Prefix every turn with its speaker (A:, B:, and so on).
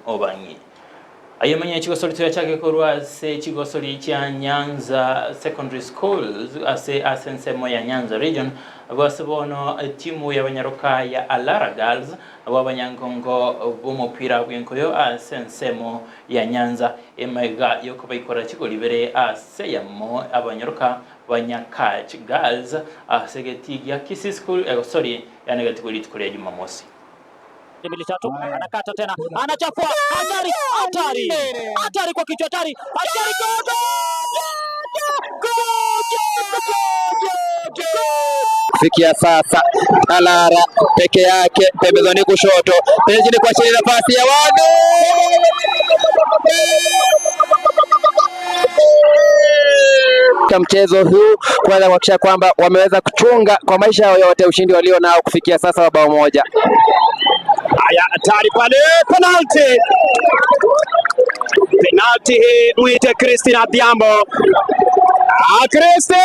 A: obanyi ayemanya chigosoli chake korwa se chigosoli cha Nyanza Secondary Schools ase asensemo ya Nyanza region abasibono timu y'abanyaruka ya Alara Girls ababanyangongo b'umupira w'inkoyo asensemo ya Nyanza emega yoko bayikora kigolibere ase yamo abanyaruka banyakach Girls asegeti ya Kisi School sorry yanagatigoli tukuri ya Jumamosi.
B: Mbili tatu anakata tena anachafua hatari kwa kichwa hatari
C: fikia sasa Alara peke yake pembezoni kushoto pembezoni kwa chini nafasi ya wadu kwa mchezo huu kwanza kuhakikisha kwamba wameweza kuchunga kwa maisha yao yote ushindi walio nao kufikia sasa wa bao moja.
D: Haya hatari pale penalty hii muite Christina Biambo. Christina